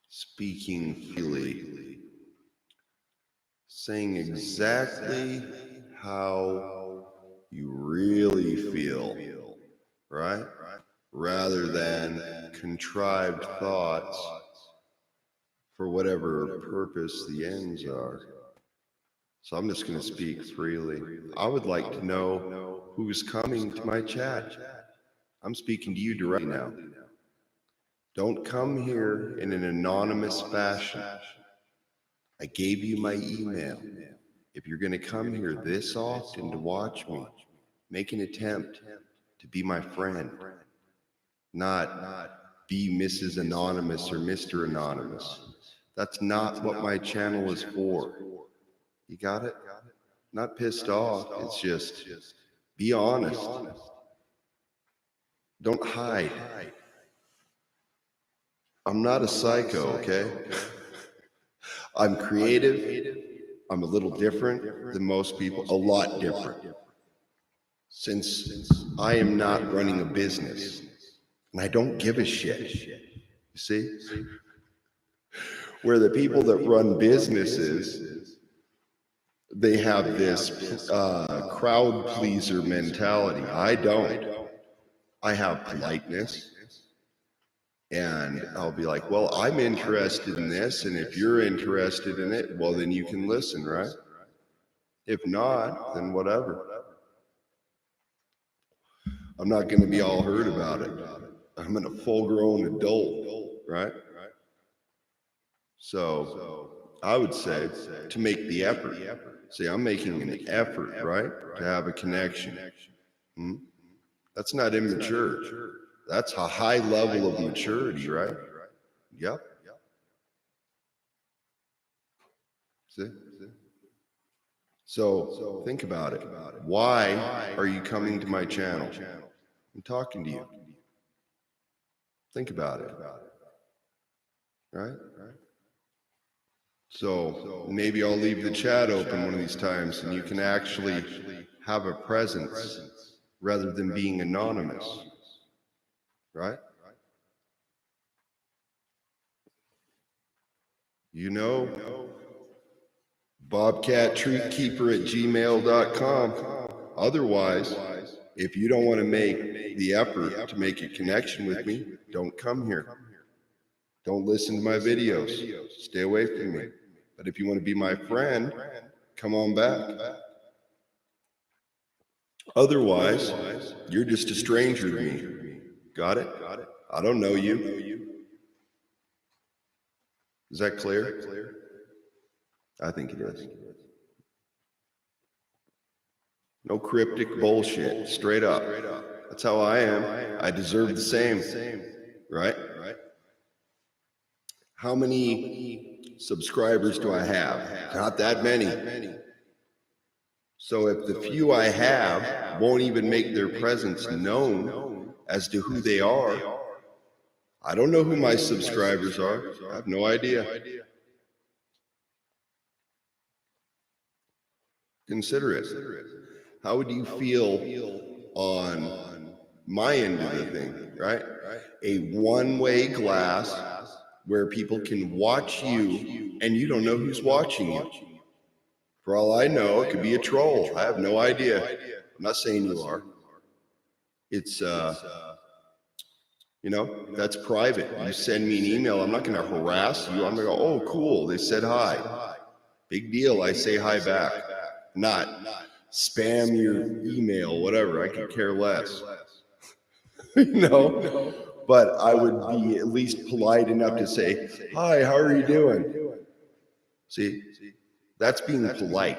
Speaking freely. Saying exactly how you really feel, right? Rather than contrived thoughts for whatever purpose the ends are. So I'm just going to speak freely. I would like to know who's coming to my chat. I'm speaking to you directly now. Don't come here in an anonymous fashion. I gave you my email. If you're going to come here this often to watch me, make an attempt to be my friend, not be Mrs. Anonymous or Mr. Anonymous. That's not what my channel is for. You got it? Not pissed off. It's just be honest. Don't hide. I'm not a psycho, okay? I'm creative. I'm a little different than most people, a lot different. Since I am not running a business, and I don't give a shit. You see? Where the people that run businesses, they have this crowd pleaser mentality. I don't. I have politeness. And I'll be like, well, I'm interested in this, and if you're interested in it, well, then you can listen, right? If not, then whatever. I'm not going to be all hurt about it. I'm a full-grown adult, right? So I would say to make the effort. See, I'm making an effort, right, to have a connection. That's not immature. That's a high level of maturity, right? Yep. See? So think about it. Why are you coming to my channel? I'm talking to you. Think about it. Right? So maybe I'll leave the chat open one of these times and you can actually have a presence rather than being anonymous. Right? You know, bobcattruthkeeper@gmail.com. Otherwise, if you don't want to make the effort to make a connection with me, don't come here. Don't listen to my videos. Stay away from me. But if you want to be my friend, come on back. Otherwise, you're just a stranger to me. Got it? I don't know you. Is that clear? I think it is. No cryptic bullshit. Straight up. That's how I am. I deserve the same. Right? How many subscribers do I have? Not that many. So if the few I have won't even make their presence known as to who they are, I don't know who my subscribers are. I have no idea. Consider it. How would you feel on my end of the thing, right? A one-way glass where people can watch you and you don't know who's watching you. For all I know, it could be a troll. I have no idea. I'm not saying you are. It's, you know, that's private. You send me an email, I'm not going to harass you. I'm going to go, oh, cool, they said hi. Big deal, I say hi back. Not spam your email, whatever, I could care less. You know? But I would be at least polite enough to say, hi, how are you doing? See, that's being polite.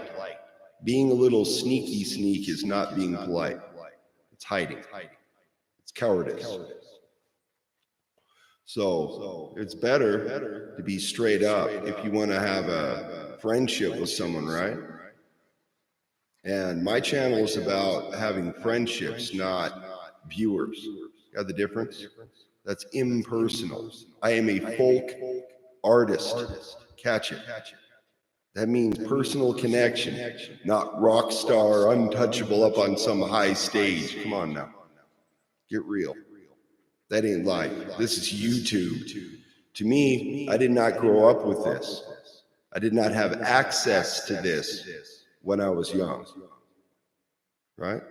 Being a little sneaky sneak is not being polite. It's hiding. It's cowardice. So it's better to be straight up if you want to have a friendship with someone, right? And my channel is about having friendships, not viewers. Got the difference? That's impersonal. I am a folk artist. Catch it. That means personal connection, not rock star, untouchable up on some high stage. Come on now. Get real. That ain't life. This is YouTube. To me, I did not grow up with this. I did not have access to this when I was young, right?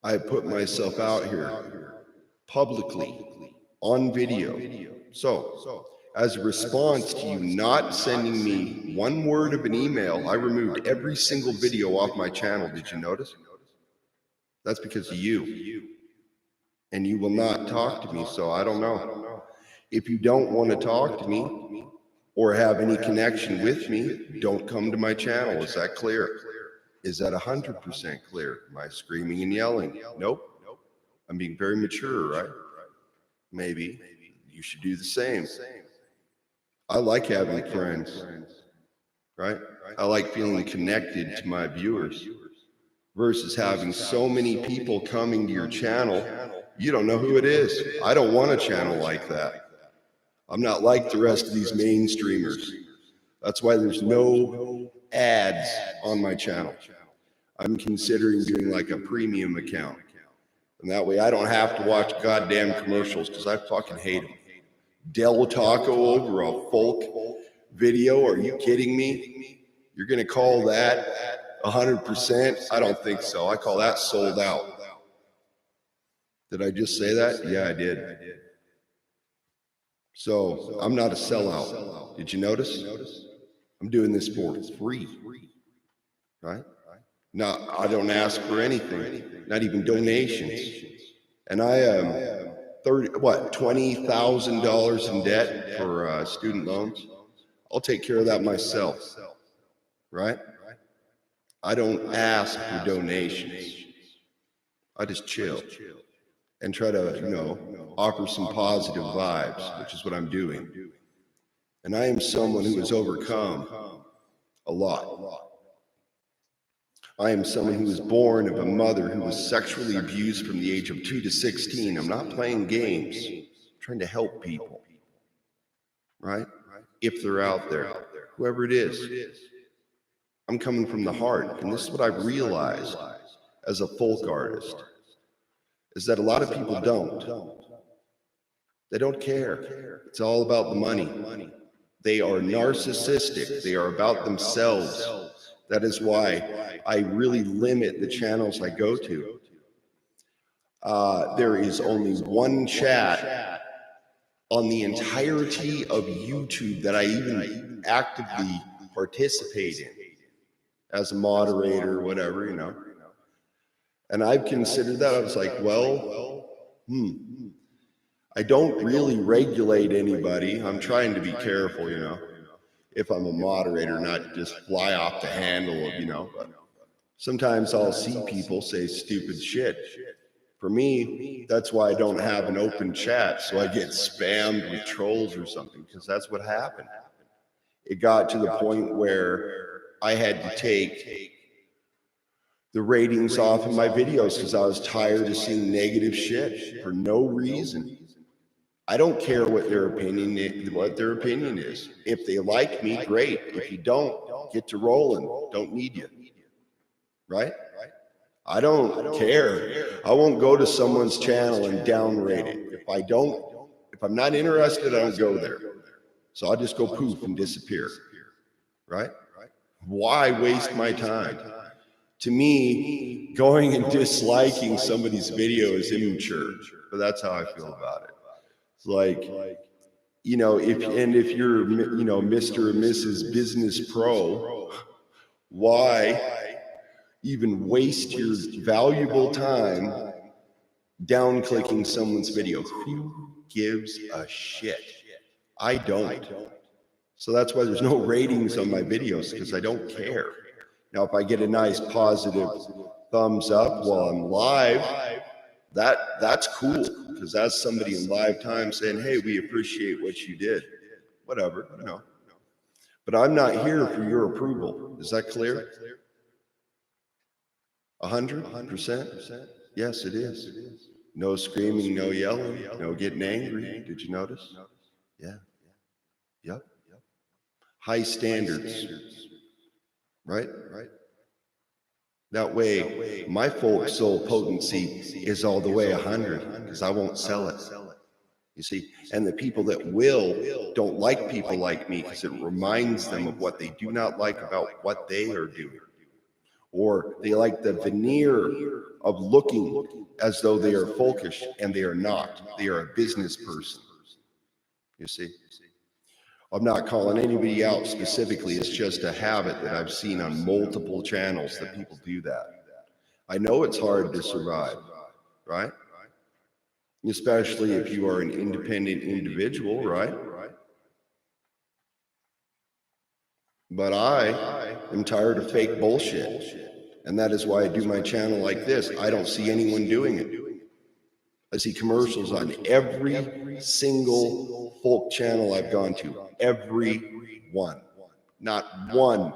I put myself out here publicly on video. So, as a response to you not sending me one word of an email, I removed every single video off my channel. Did you notice? That's because of you. And you will not talk to me, so I don't know. If you don't want to talk to me or have any connection with me, don't come to my channel. Is that clear? Is that 100% clear? Am I screaming and yelling? Nope. I'm being very mature, right? Maybe. You should do the same. I like having friends, right? I like feeling connected to my viewers versus having so many people coming to your channel. You don't know who it is. I don't want a channel like that. I'm not like the rest of these mainstreamers. That's why there's no ads on my channel. I'm considering doing like a premium account. And that way I don't have to watch goddamn commercials because I fucking hate them. Del Taco over a folk video? Are you kidding me? You're going to call that 100%? I don't think so. I call that sold out. Did I just say that? Yeah, I did. So I'm not a sellout. Did you notice? I'm doing this for free, right? No, I don't ask for anything, not even donations. And I am $20,000 in debt for student loans. I'll take care of that myself, right? I don't ask for donations. I just chill and try to, offer some positive vibes, which is what I'm doing. And I am someone who has overcome a lot. I am someone who was born of a mother who was sexually abused from the age of 2 to 16. I'm not playing games. I'm trying to help people, right? If they're out there, whoever it is. I'm coming from the heart. And this is what I've realized as a folk artist, is that a lot of people don't. They don't care. It's all about the money. They are narcissistic. They are about themselves. That is why I really limit the channels I go to. There is only one chat on the entirety of YouTube that I even actively participate in as a moderator or whatever, And I've considered that. I was like, I don't really regulate anybody. I'm trying to be careful, if I'm a moderator, not just fly off the handle of, but sometimes I'll see people say stupid shit. For me, that's why I don't have an open chat, so I get spammed with trolls or something, because that's what happened. It got to the point where I had to take the ratings off of my videos because I was tired of seeing negative shit for no reason. I don't care what their opinion is. If they like me, great. If you don't, get to rolling. Don't need you. Right? I don't care. I won't go to someone's channel and downrate it. If I'm not interested, I don't go there. So I'll just go poof and disappear. Right? Why waste my time? To me, going and disliking somebody's video is immature, but that's how I feel about it. It's like, if you're, Mr. or Mrs. Business Pro, why even waste your valuable time down clicking someone's video? Who gives a shit? I don't. So that's why there's no ratings on my videos, because I don't care. Now, if I get a nice positive thumbs up while I'm live, that's cool, because that's somebody in live time saying, hey, we appreciate what you did. Whatever, But I'm not here for your approval. Is that clear? 100%? Yes, it is. No screaming, no yelling, no getting angry. Did you notice? Yeah. Yep. High standards. Right? That way, my folk soul potency is all the way 100 because I won't sell it. You see, and the people that will don't like people like me because it reminds them of what they do not like about what they are doing. Or they like the veneer of looking as though they are folkish, and they are not. They are a business person. You see? I'm not calling anybody out specifically. It's just a habit that I've seen on multiple channels that people do that. I know it's hard to survive, right? Especially if you are an independent individual, right? But I am tired of fake bullshit. And that is why I do my channel like this. I don't see anyone doing it. I see commercials on every single folk channel I've gone to. Every one. Not one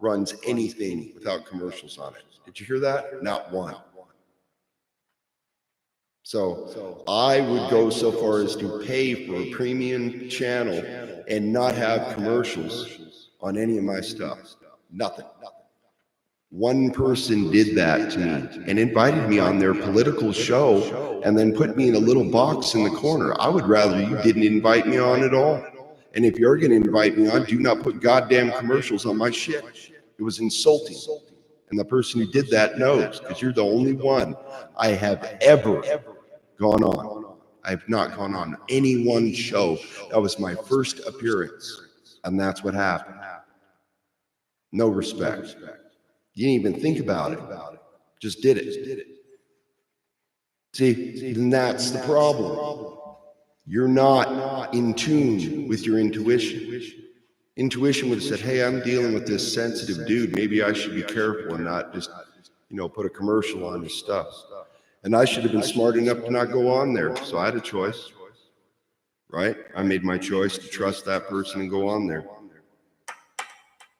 runs anything without commercials on it. Did you hear that? Not one. So I would go so far as to pay for a premium channel and not have commercials on any of my stuff. Nothing. One person did that to me and invited me on their political show and then put me in a little box in the corner. I would rather you didn't invite me on at all. And if you're going to invite me on, do not put goddamn commercials on my shit. It was insulting. And the person who did that knows, because you're the only one I have ever gone on. I have not gone on any one show. That was my first appearance. And that's what happened. No respect. You didn't even think about it. Just did it. See, then that's the problem. You're not in tune with your intuition. Intuition would have said, hey, I'm dealing with this sensitive dude. Maybe I should be careful and not just, put a commercial on his stuff. And I should have been smart enough to not go on there. So I had a choice, right? I made my choice to trust that person and go on there.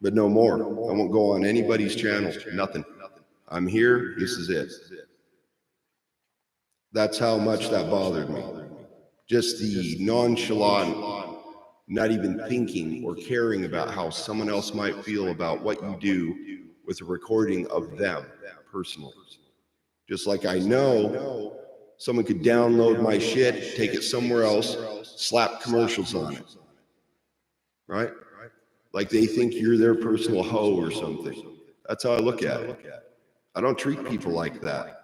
But no more. I won't go on anybody's channel. Nothing. I'm here. This is it. That's how much that bothered me. Just the nonchalant, not even thinking or caring about how someone else might feel about what you do with a recording of them personally. Just like I know someone could download my shit, take it somewhere else, slap commercials on it. Right? Like they think you're their personal hoe or something. That's how I look at it. I don't treat people like that.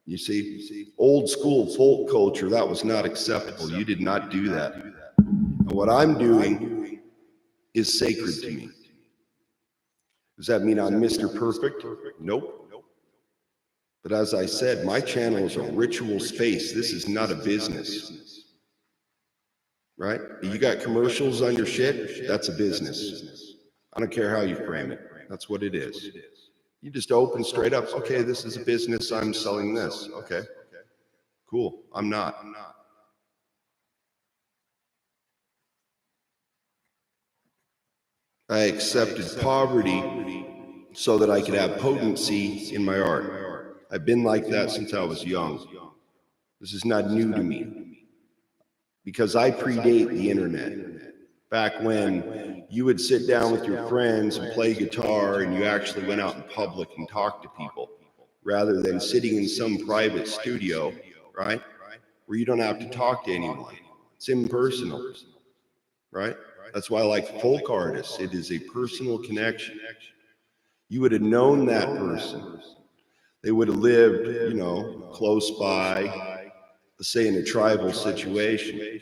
You see, old school folk culture, that was not acceptable. You did not do that. And what I'm doing is sacred to me. Does that mean I'm Mr. Perfect? Nope. But as I said, my channel is a ritual space. This is not a business. Right? You got commercials on your shit, that's a business. I don't care how you frame it. That's what it is. You just open straight up, okay, this is a business, I'm selling this. Okay, cool, I'm not. I accepted poverty so that I could have potency in my art. I've been like that since I was young. This is not new to me because I predate the internet. Back when you would sit down with your friends and play guitar and you actually went out in public and talked to people rather than sitting in some private studio, right? Where you don't have to talk to anyone. It's impersonal, right? That's why I like folk artists. It is a personal connection. You would have known that person. They would have lived, close by, let's say in a tribal situation.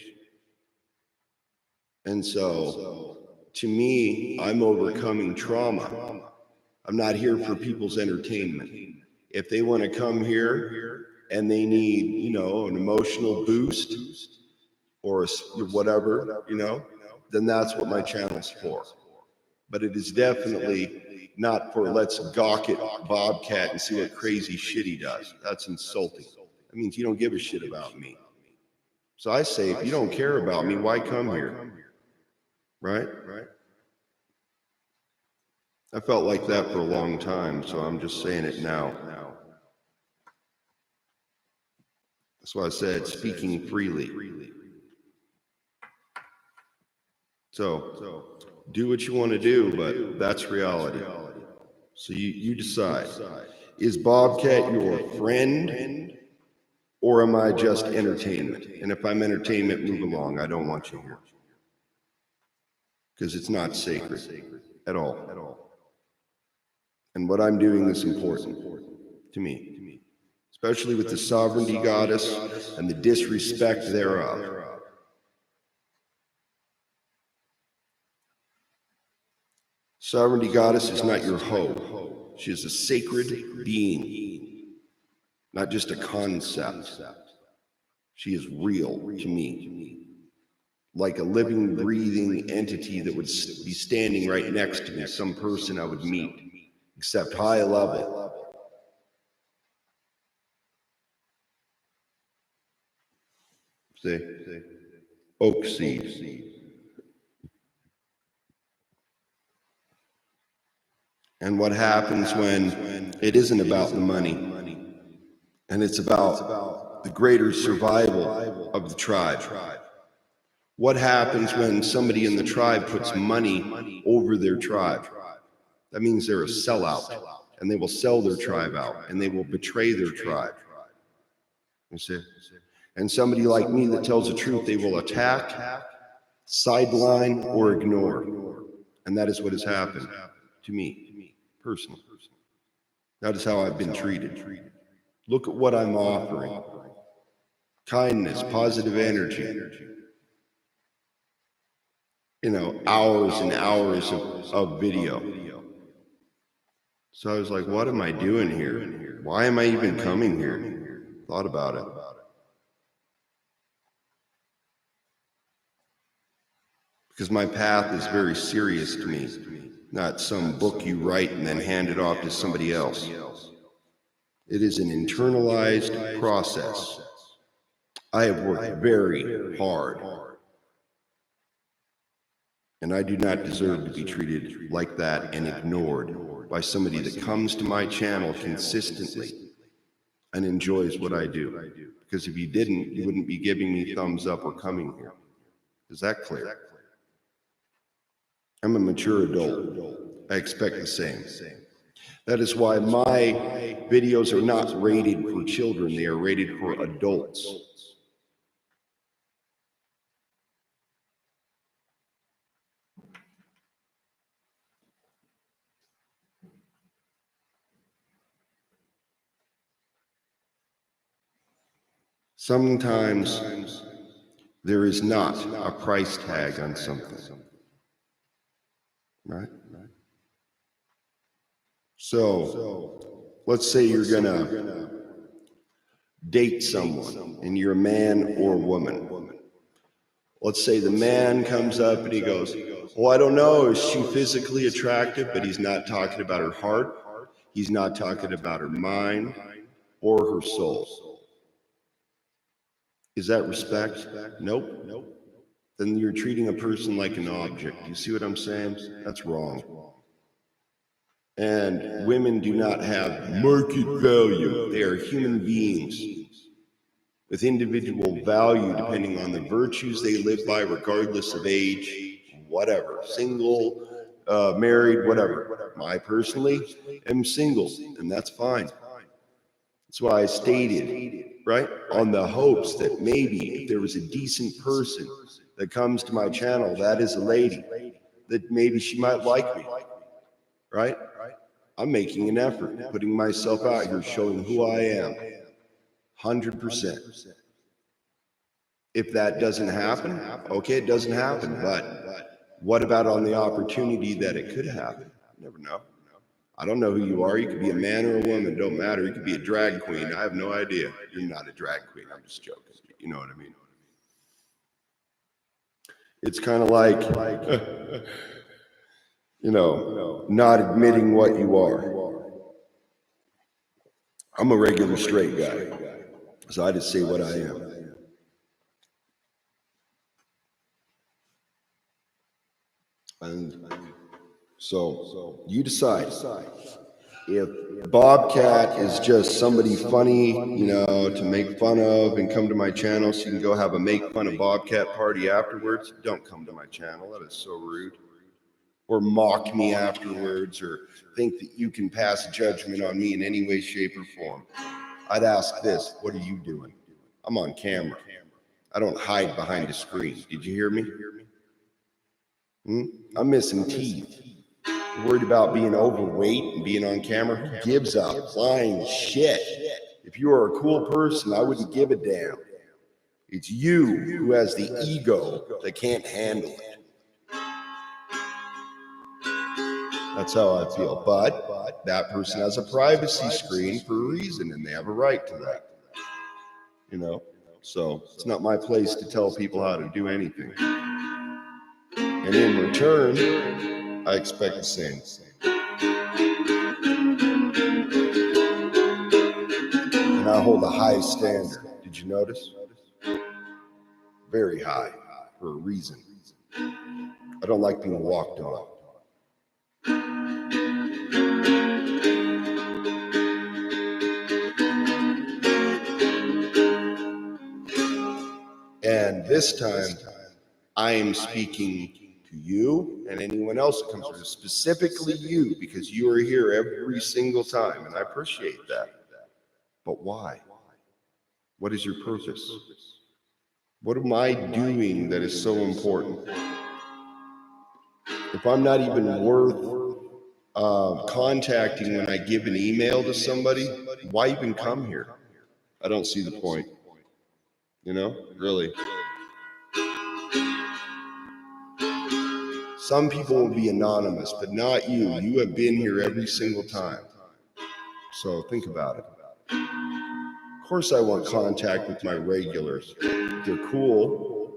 And so, to me, I'm overcoming trauma. I'm not here for people's entertainment. If they want to come here and they need, an emotional boost or whatever, then that's what my channel's for. But it is definitely not for let's gawk at Bobcat and see what crazy shit he does. That's insulting. That means you don't give a shit about me. So I say, if you don't care about me, why come here? Right? I felt like that for a long time, so I'm just saying it now. That's why I said speaking freely. So do what you want to do, but that's reality. So you decide. Is Bobcat your friend, or am I just entertainment? And if I'm entertainment, move along. I don't want you here. Because it's not sacred at all. And what I'm doing is important to me, especially with the sovereignty goddess and the disrespect thereof. Sovereignty goddess is not your hoe. She is a sacred being, not just a concept. She is real to me, like a living, breathing entity that would be standing right next to me, some person I would meet, except high level. See? Oak seed. And what happens when it isn't about the money, and it's about the greater survival of the tribe? What happens when somebody in the tribe puts money over their tribe? That means they're a sellout, and they will sell their tribe out, and they will betray their tribe. You see? And somebody like me that tells the truth, they will attack, sideline, or ignore. And that is what has happened to me, personally. That is how I've been treated. Look at what I'm offering. Kindness, positive energy. You know, hours and hours of video. So I was like, what am I doing here? Why am I even coming here? Thought about it. Because my path is very serious to me, not some book you write and then hand it off to somebody else. It is an internalized process. I have worked very hard, and I do not deserve to be treated like that and ignored by somebody that comes to my channel consistently and enjoys what I do. Because if you didn't, you wouldn't be giving me thumbs up or coming here. Is that clear? I'm a mature adult. I expect the same. That is why my videos are not rated for children. They are rated for adults. Sometimes there is not a price tag on something. Right? So, let's say you're gonna date someone and you're a man or a woman. Let's say the man comes up and he goes, well, I don't know, is she physically attractive? But he's not talking about her heart. He's not talking about her mind or her soul. Is that respect? Nope. Then you're treating a person like an object. You see what I'm saying? That's wrong. And women do not have market value. They are human beings with individual value depending on the virtues they live by, regardless of age, whatever, single, married, whatever. I personally am single, and that's fine. That's why I stated, right, on the hopes that maybe if there was a decent person that comes to my channel, that is a lady, that maybe she might like me, right? I'm making an effort, putting myself out here, showing who I am, 100%. If that doesn't happen, okay, it doesn't happen, but what about on the opportunity that it could happen? You never know. I don't know who you are. You could be a man or a woman, don't matter. You could be a drag queen. I have no idea. You're not a drag queen. I'm just joking. You know what I mean? It's kind of like, you know, not admitting what you are. I'm a regular straight guy, so I just say what I am. And so you decide. If Bobcat is just somebody funny, you know, to make fun of and come to my channel so you can go have a make fun of Bobcat party afterwards, don't come to my channel. That is so rude. or mock me afterwards, or think that you can pass judgment on me in any way, shape, or form. I'd ask this: what are you doing? I'm on camera. I don't hide behind a screen. Did you hear me? I'm missing teeth. You're worried about being overweight and being on camera? Who gives a flying shit? If you were a cool person, I wouldn't give a damn. It's you who has the ego that can't handle it. That's how I feel. But that person has a privacy screen for a reason, and they have a right to that. You know? So it's not my place to tell people how to do anything. And in return, I expect the same. And I hold a high standard. Did you notice? Very high, for a reason. I don't like being walked on. And this time, I am speaking to you and anyone else that comes through, specifically you, because you are here every single time, and I appreciate that. But why? What is your purpose? What am I doing that is so important? If I'm not even worth contacting when I give an email to somebody, why even come here? I don't see the point. You know, really. Some people will be anonymous, but not you. You have been here every single time. So think about it. Of course I want contact with my regulars. They're cool,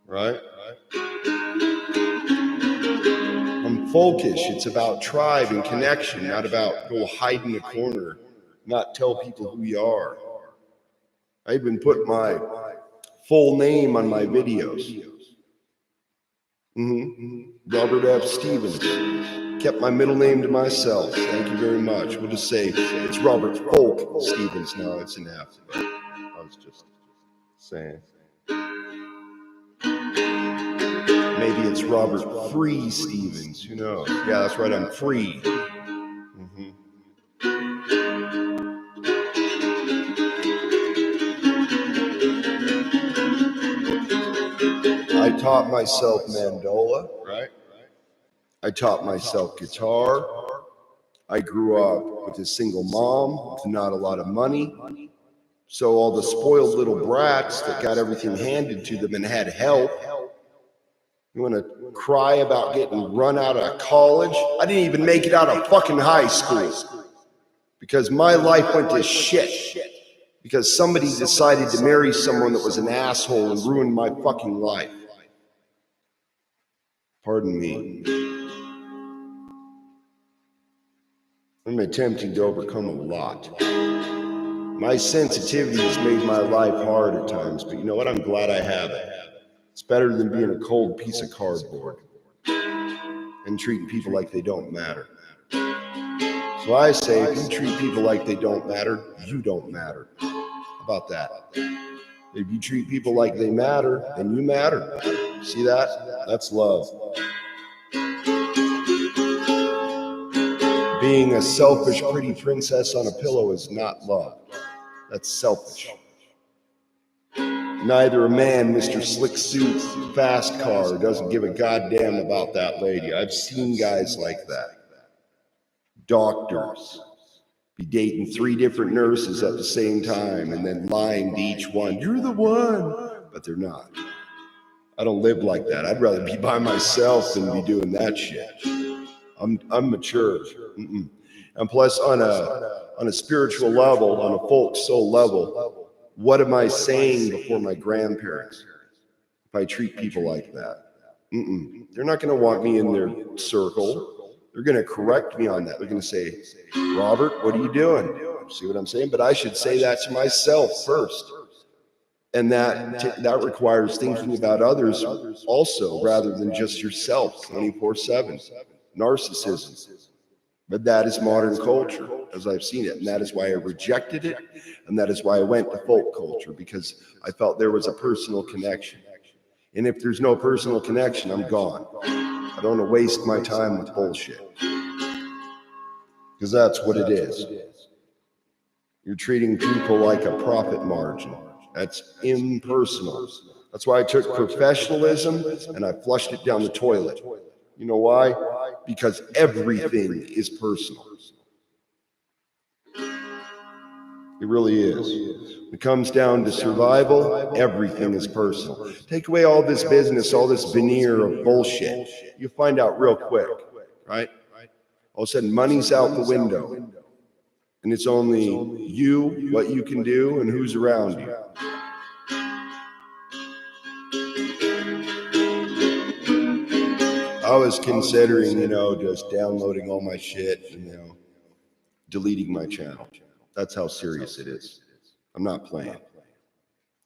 right? I'm folkish. It's about tribe and connection, not about go hide in a corner, not tell people who you are. I even put my full name on my videos. Robert F. Stevens. Kept my middle name to myself. Thank you very much. We'll just say it's Robert Folk Stevens now. It's an F. But I was just saying. Maybe it's Robert Free Stevens. Who knows? Yeah, that's right. I'm free. I taught myself mandola, right? I taught myself guitar. I grew up with a single mom with not a lot of money. So all the spoiled little brats that got everything handed to them and had help. You want to cry about getting run out of college? I didn't even make it out of fucking high school because my life went to shit because somebody decided to marry someone that was an asshole and ruined my fucking life. Pardon me. I'm attempting to overcome a lot. My sensitivity has made my life hard at times, but you know what? I'm glad I have it. It's better than being a cold piece of cardboard and treating people like they don't matter. So I say, if you treat people like they don't matter, you don't matter. How about that? If you treat people like they matter, then you matter. See that? That's love. Being a selfish, pretty princess on a pillow is not love. That's selfish. Neither a man, Mr. Slick Suit, fast car, doesn't give a goddamn about that lady. I've seen guys like that. Doctors be dating 3 different nurses at the same time and then lying to each one. You're the one, but they're not. I don't live like that. I'd rather be by myself than be doing that shit. I'm mature. And plus, on a spiritual level, on a folk soul level, what am I saying before my grandparents if I treat people like that? They're not going to want me in their circle. They're going to correct me on that. They're going to say, Robert, what are you doing? See what I'm saying? But I should say that to myself first. And that requires thinking about others also, rather than just yourself 24/7. Narcissism. But that is modern culture, as I've seen it. And that is why I rejected it. And that is why I went to folk culture, because I felt there was a personal connection. And if there's no personal connection, I'm gone. I don't want to waste my time with bullshit. Because that's what it is. You're treating people like a profit margin. That's impersonal. That's why I took professionalism and I flushed it down the toilet. You know why? Because everything is personal. It really is. When it comes down to survival, everything is personal. Take away all this business, all this veneer of bullshit. You find out real quick, right? All of a sudden, money's out the window. And it's only you, what you can do, and who's around you. I was considering, just downloading all my shit and, deleting my channel. That's how serious it is. I'm not playing.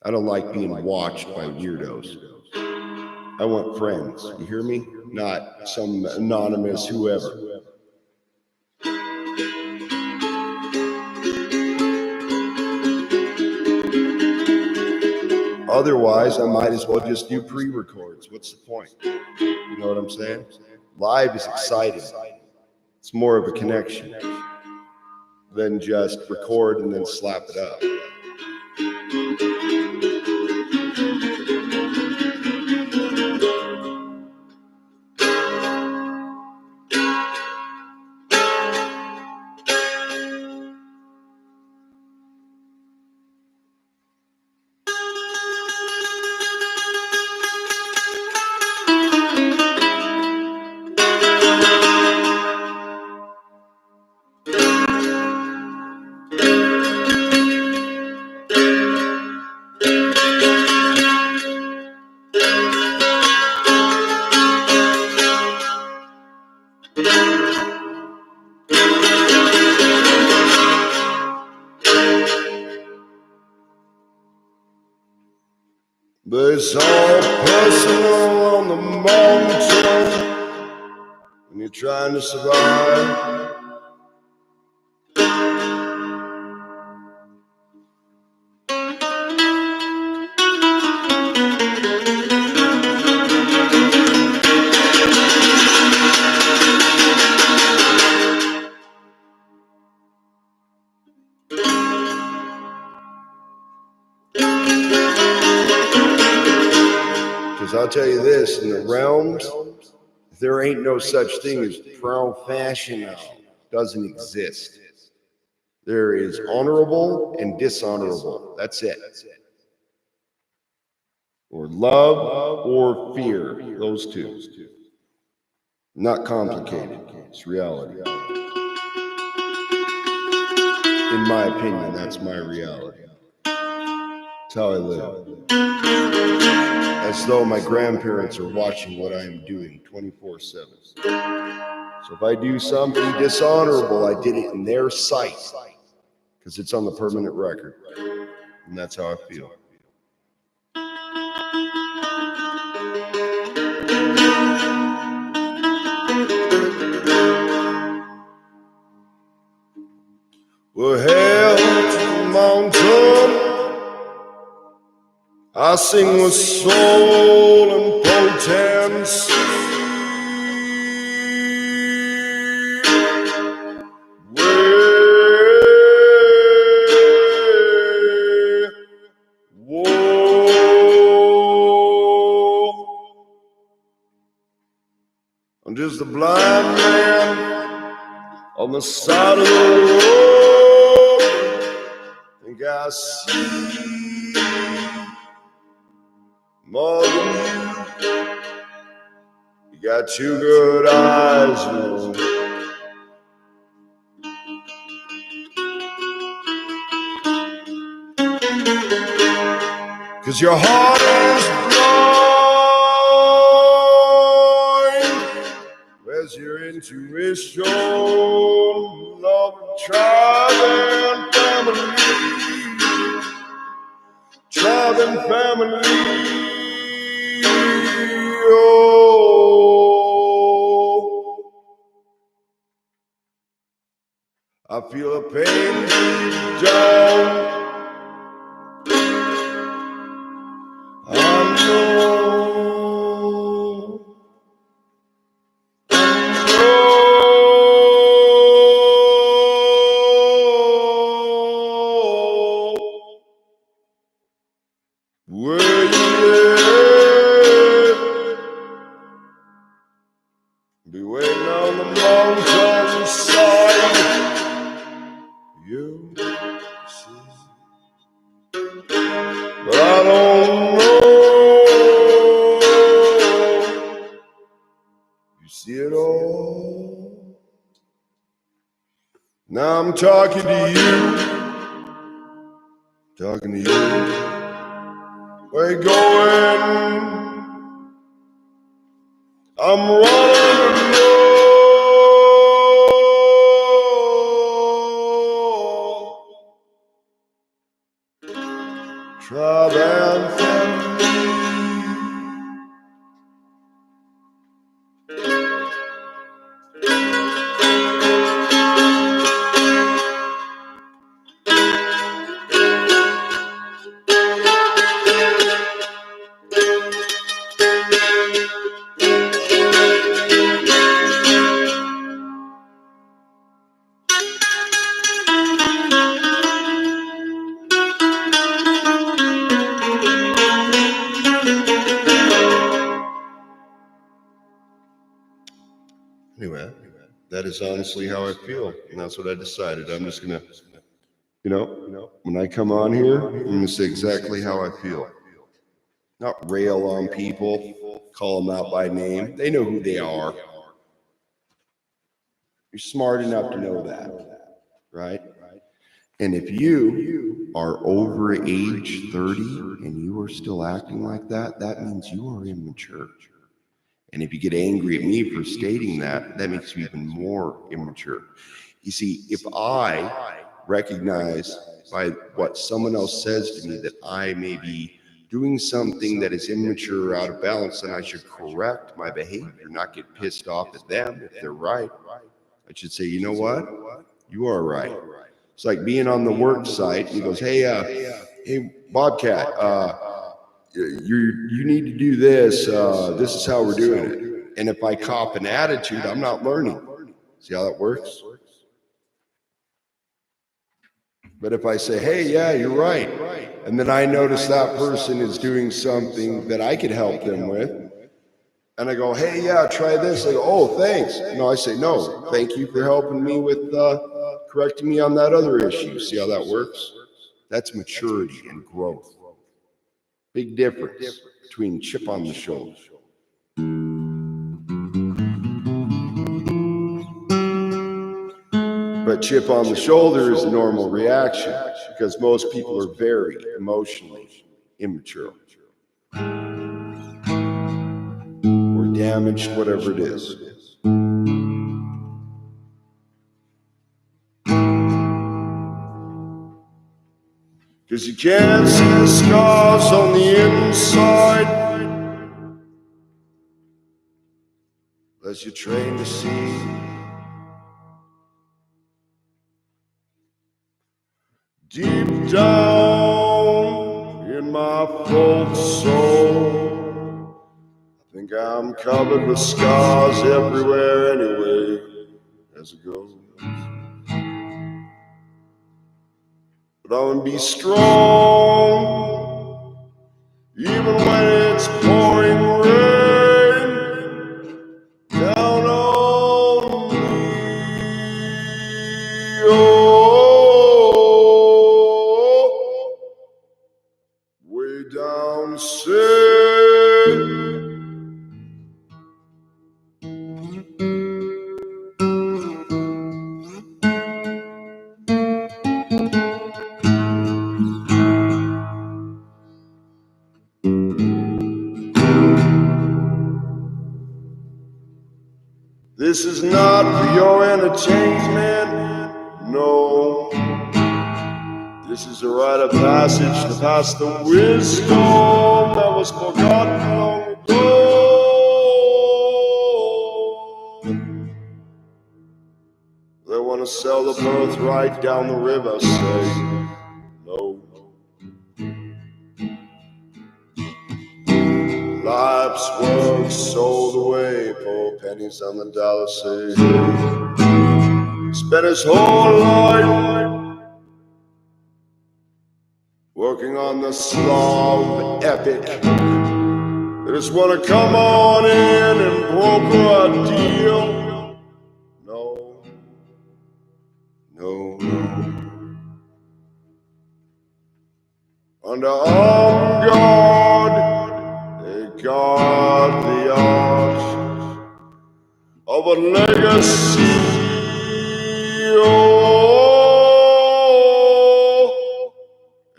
I don't like being watched by weirdos. I want friends, you hear me? Not some anonymous whoever. Otherwise, I might as well just do pre-records. What's the point? You know what I'm saying? Live is exciting. It's more of a connection than just record and then slap it up. But it's all personal on the mountain when you're trying to survive. Because I'll tell you this, in the realms, there ain't no such thing as professional. Doesn't exist. There is honorable and dishonorable. That's it. Or love or fear. Those two. Not complicated. It's reality. In my opinion, that's my reality. That's how I live. As though my grandparents are watching what I am doing 24/7. So if I do something dishonorable, I did it in their sight, because it's on the permanent record. And that's how I feel. Well, hail to the mountain, I sing with soul and potency. I'm just a blind man on the side of the road. Think I see more than you. You got two good eyes, man. 'Cause your heart is blind. Where's your intuition? Love and tribe and family. Tribe and family. Oh, I feel a pain deep down. I know Where you at? Be waiting on the mountain side. You see, but I don't know. You see it all. Now I'm talking to you. Talking to you. Where you going? I'm running to know. Tribe and family. Anyway, that is honestly how I feel, and that's what I decided. I'm just gonna, when I come on here, I'm gonna say exactly how I feel. Not rail on people, call them out by name. They know who they are. You're smart enough to know that, right? And if you are over age 30 and you are still acting like that, that means you are immature. And if you get angry at me for stating that, that makes you even more immature. You see, if I recognize by what someone else says to me that I may be doing something that is immature or out of balance, then I should correct my behavior, not get pissed off at them if they're right. I should say, you know what? You are right. It's like being on the work site. He goes, hey, Bobcat, you need to do this. This is how we're doing it. And if I cop an attitude, I'm not learning. See how that works? But if I say, hey, yeah, you're right, and then I notice that person is doing something that I could help them with, and I go, hey, yeah, try this. They go, oh, thanks. No, I say, no, thank you for helping me with correcting me on that other issue. See how that works? That's maturity and growth. Big difference between chip on the shoulder. But chip on the shoulder is a normal reaction because most people are very emotionally immature or damaged, whatever it is. Because you can't see the scars on the inside unless you're trained to see. Deep down in my full soul, I think I'm covered with scars everywhere anyway, as it goes. But I'm gonna be strong, even when it's pouring rain down on me. Oh, way down south. This is not for your entertainment, no. This is a rite of passage to pass the wisdom that was forgotten long ago. They want to sell the birthright down the river, say no. Life's work sold away, poor pennies on the dollar, say spent his whole life working working on the Slav epic. They just want to come on in and broker a deal. No, no, no. Under armed guard, they guard the arms of a legacy. Oh,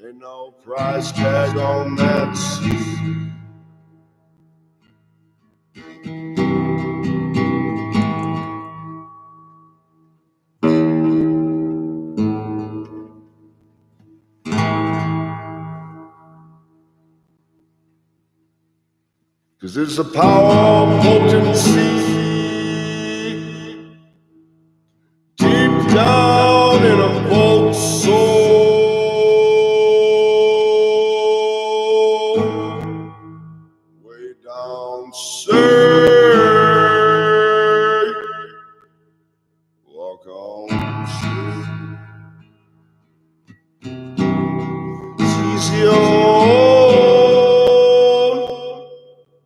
ain't no price tag on that sea. Cause it's a power of potency deep down in a vault soul, way down say, walk on shore. It's easy on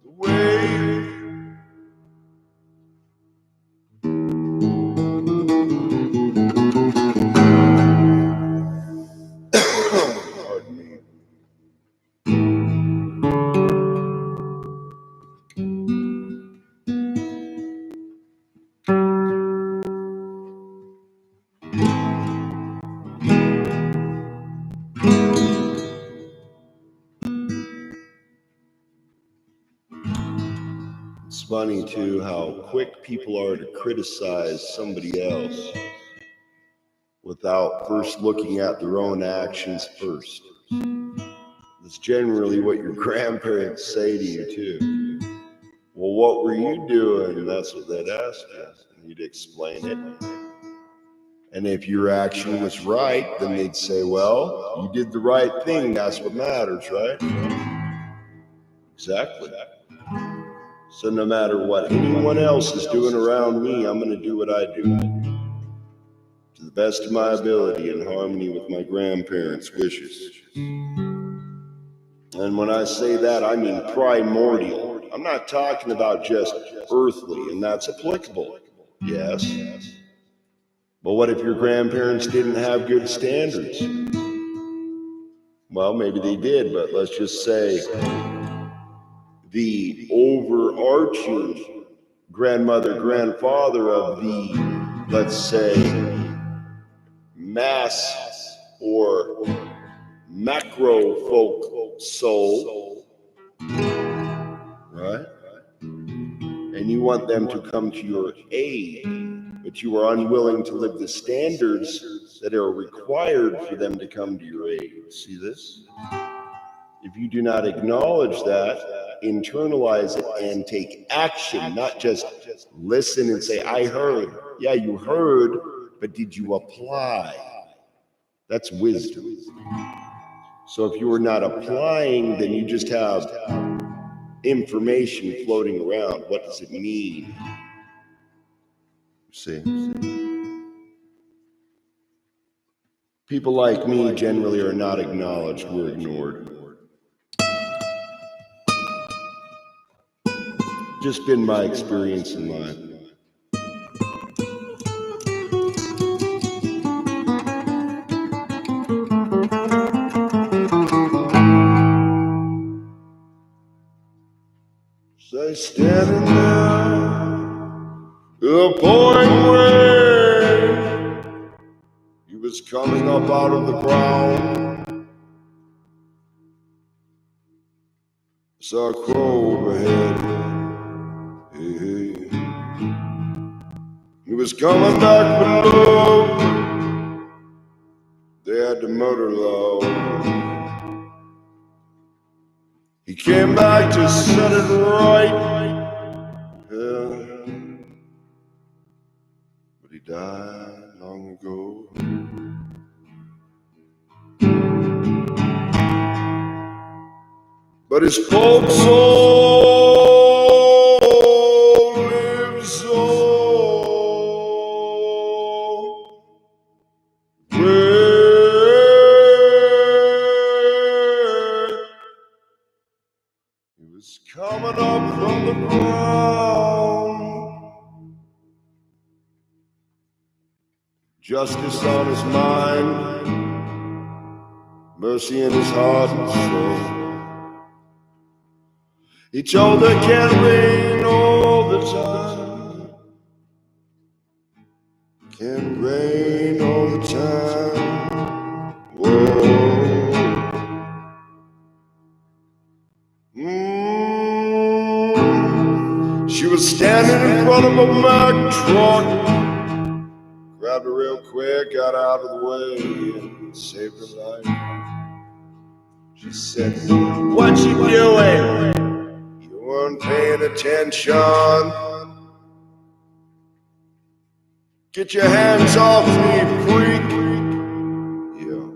the way. Pardon me. It's funny too how quick people are to criticize somebody else without first looking at their own actions first. That's generally what your grandparents say to you too. Well, what were you doing? And that's what they'd ask you. And you'd explain it. And if your action was right, then they'd say, well, you did the right thing. That's what matters, right? Exactly. So no matter what anyone else is doing around me, I'm going to do what I do to the best of my ability in harmony with my grandparents' wishes. And when I say that, I mean primordial. I'm not talking about just earthly, and that's applicable, yes. But what if your grandparents didn't have good standards? Well, maybe they did, but let's just say the overarching grandmother, grandfather of the, let's say, mass or macro folk soul, right? And you want them to come to your aid, but you are unwilling to live the standards that are required for them to come to your aid. See this? If you do not acknowledge that, internalize it, and take action, not just listen and say, I heard. Yeah, you heard, but did you apply? That's wisdom. So if you are not applying, then you just have information floating around. What does it mean? See? People like me generally are not acknowledged, we're ignored. Just been my experience in life. So standing there, the pouring rain, he was coming up out of the ground. Saw a crow overhead. Hey, hey. He was coming back below. They had the motor low. He came back to set it right. Yeah. But he died long ago. But his folk soul lives on. was coming up from the ground. Justice on his mind, mercy in his heart and soul. He told her can't rain all the time, can't rain all the time. Whoa. She was standing in front of a Mack truck, grabbed her real quick, got out of the way, and saved her life. She said, "What you doing? You weren't paying attention. Get your hands off me, freak." Yeah.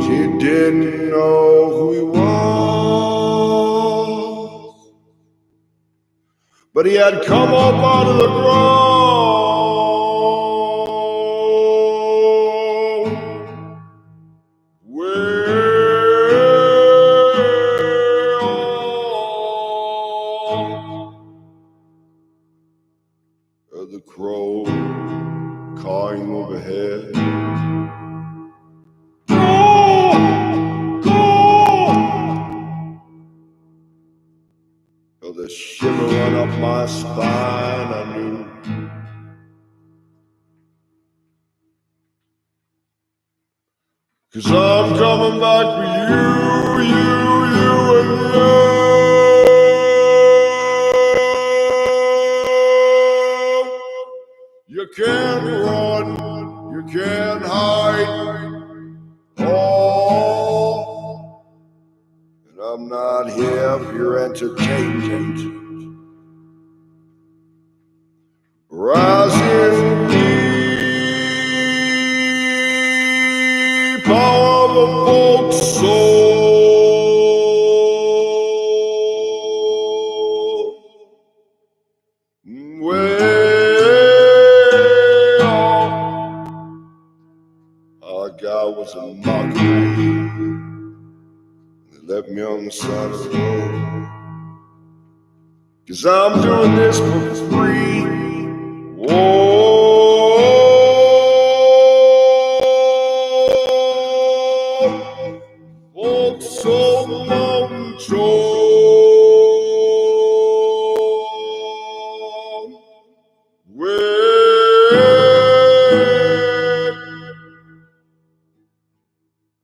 She didn't know who he was, but he had come up out of the ground. The crow cawing overhead. Felt a shiver run up my spine. I knew cause I'm coming back for you, and you. You can't run, you can't hide. Oh, and I'm not here for your entertainment. Rising deep, power of a folk soul. Our God was a mockery. They left me on the side of the road. Cause I'm doing this for free. Whoa. Folk soul mountain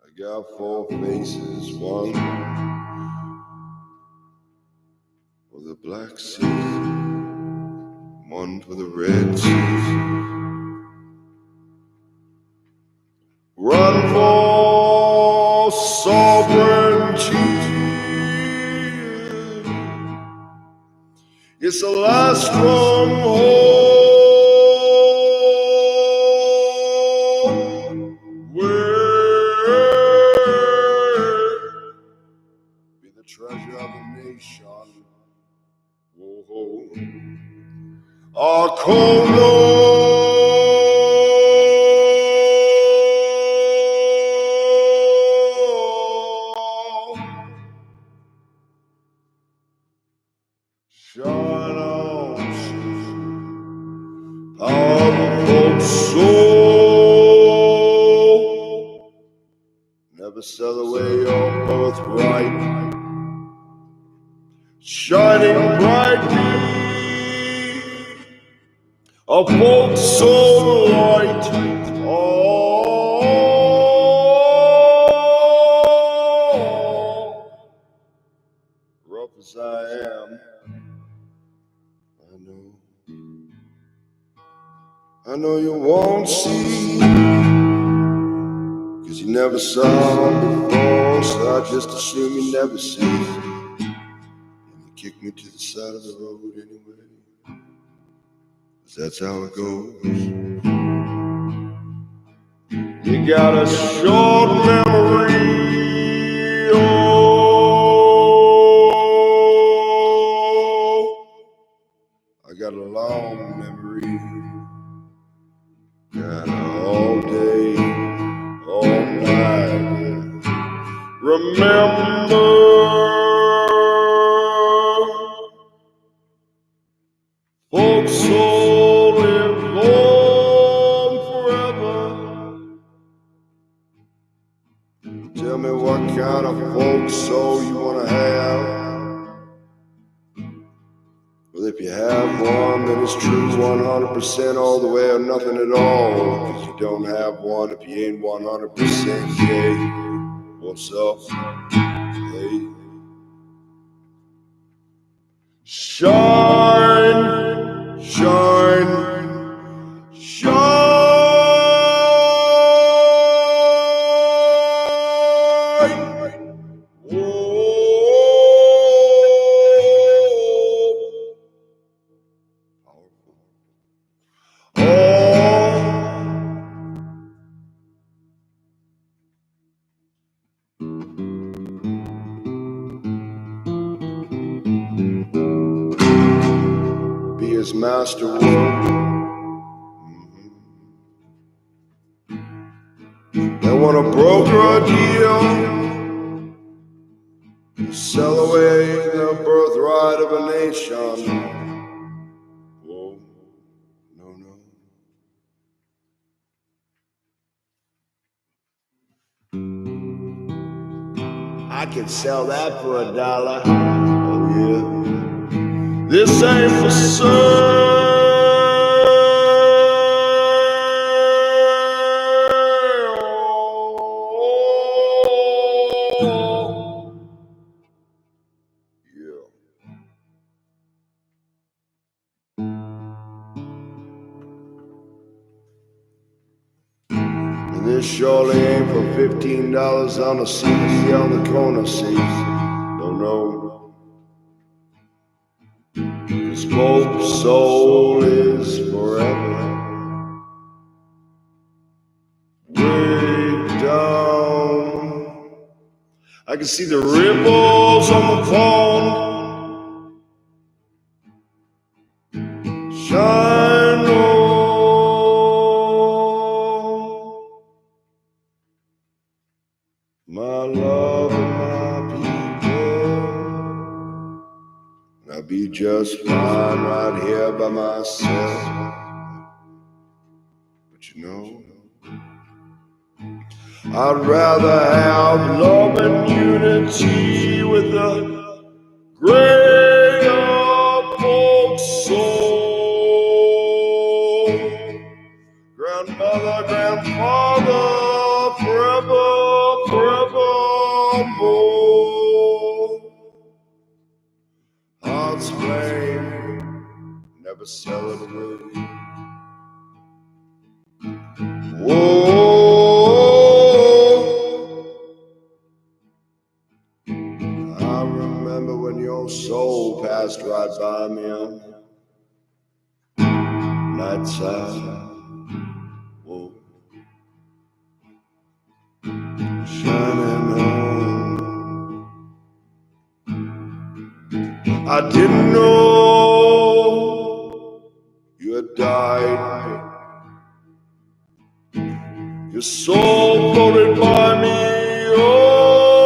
I got four faces, one for the Black Sea, one for the Red Sea, run for sovereignty. It's the last stronghold. Treasure of the nation. Whoa. Our cold shine on, powerful soul. Never sell away your birthright. Shining brightly, a folk soul light. Oh, rough as I am, I know you won't see, cause you never saw before, so I just assume you never see. Kick me to the side of the road anyway, 'cause that's how it goes. You got a short memory, oh, I got a long memory. Got all day, all night, Remember, folks so live long forever. Tell me what kind of folks so you wanna have. Well, if you have one, then it's true 100% all the way or nothing at all. Cause you don't have one if you ain't 100% gay. What's up? Hey. Shine, shine, shine. Be his masterwork. They want to broker a deal, sell away the birthright of a nation. Whoa, no, no. I could sell that for $1. Oh yeah. This ain't for sale. Yeah. And this surely ain't for $15 on a CD on the corner seats. Don't know. Cause Pope's soul is forever. Way down. I can see the ripples on the pond. Shine on. My love and my people. I'll be just fine right here by myself. But you know, I'd rather have love and unity with a greater folk soul. Grandmother, grandfather, forever, forevermore. Heart's flame, never sell it away. Whoa, I remember when your soul passed right by me on night side. Whoa, shining on. I didn't know you had died. Your soul floated by me, oh,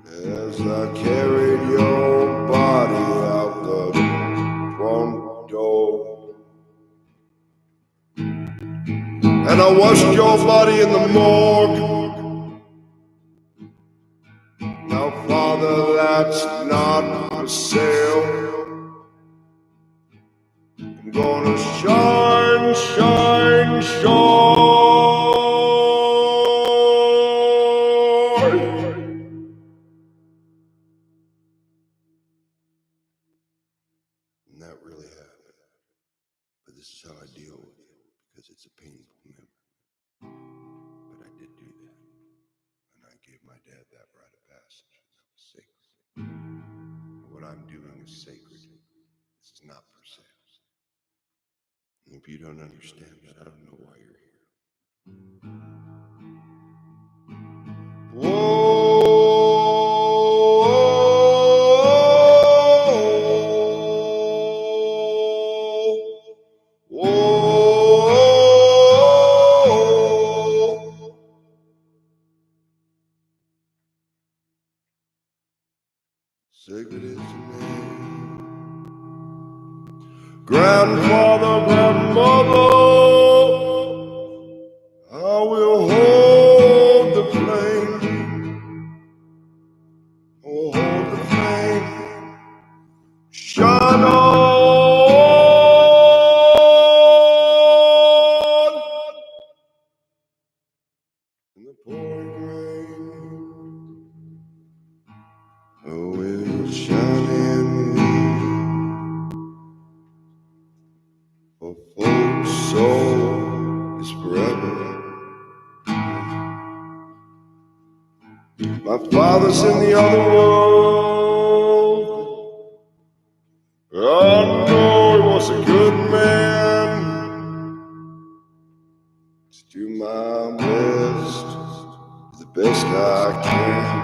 as I carried your body out the front door. And I washed your body in the morgue. Now, Father, that's not for sale. I'm gonna shine, shine, shine. And that really happened. But this is how I deal with it, because it's a painful memory. But I did do that. And I gave my dad that rite of passage. That was sacred. And what I'm doing is sacred. This is not for sale. And if you don't understand that, I don't know why you're here. Whoa, whoa. grandfather, grandmother, I will hold the flame, oh, hold the flame, shine on in the pouring rain. Oh, it will shine in me, for folks' soul is forever. My father's in the other world. I know he was a good man. To do my best, the best I can.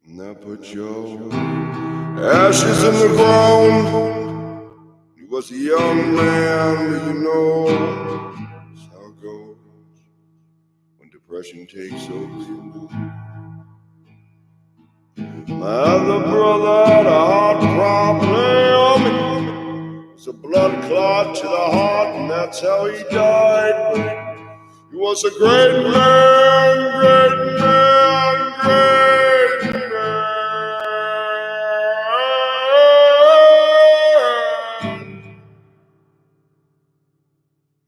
Now put your ashes in the ground. He was a young man, but you know that's how it goes when depression takes over. My other brother had a heart problem. It's a blood clot to the heart, and that's how he died. He was a great man, great man, great man.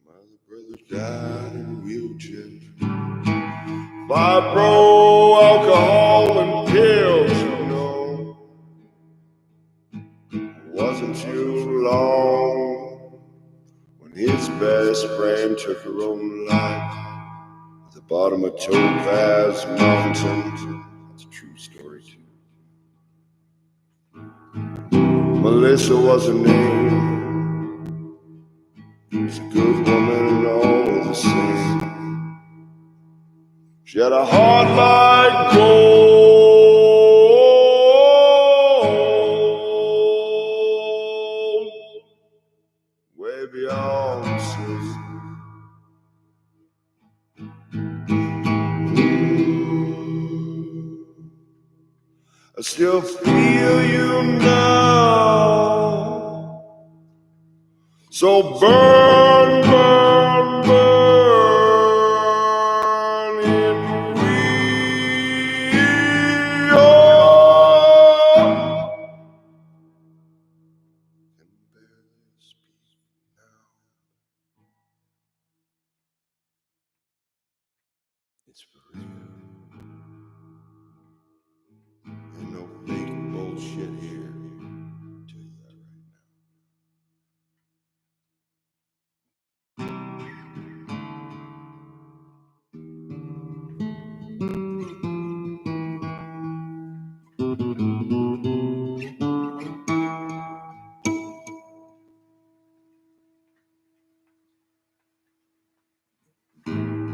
My other brother died in a wheelchair. Fibro, alcohol, and pills, you know. It wasn't too long when his best friend took her own life at the bottom of Topaz Mountain. That's a true story, too. Melissa was her name. She was a good woman and all the same. She had a heart like gold, way beyond the sea. I still feel you now. So burn, burn, burn in me. Oh, can barely speak now. It's for real. Ain't no fake bullshit here. I'll tell you that right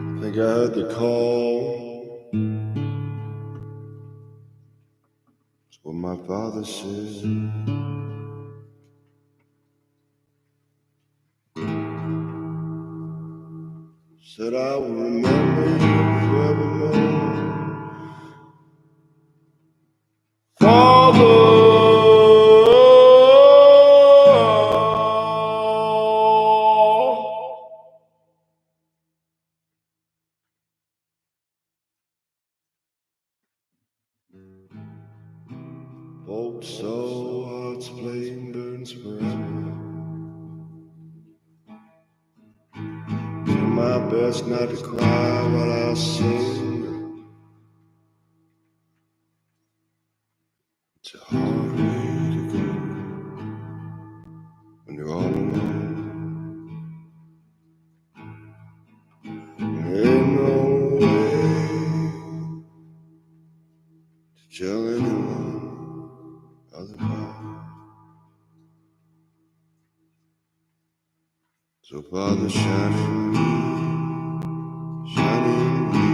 now. I think I heard the call. It's what my father said. Said I will remember you forevermore. Father, old soul, heart's flame burns forever. Do my best not to cry while I sing. It's a hard way to go when you're all alone. Ain't no way to tell anyone otherwise. So Father, shine in me, shine in me.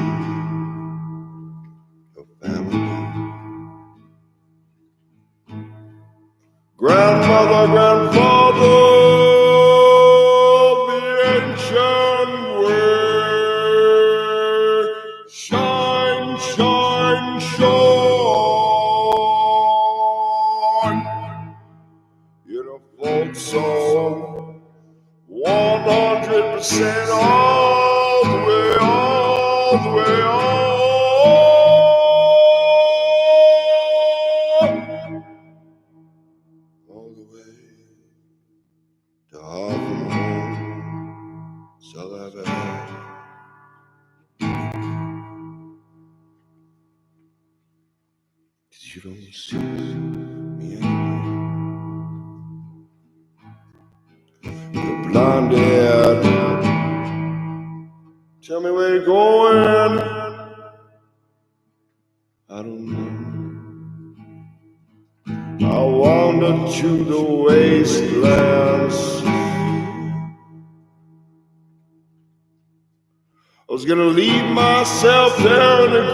grandmother, grandfather, the ancient way. Shine, shine, shine. In a folk song, 100% all the way, all the way, all the way to Harlem home, sellout. 'Cause you don't see me anymore. You're blinded. Tell me where you're going. I don't know. I wandered through the wastelands. I was gonna leave myself there in the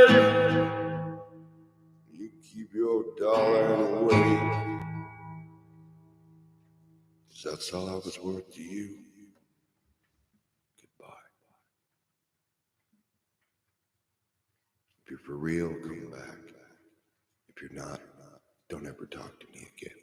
grave. You keep your darling away, 'cause that's all I was worth to you. Goodbye. If you're for real, come back. If you're not, don't ever talk to me again.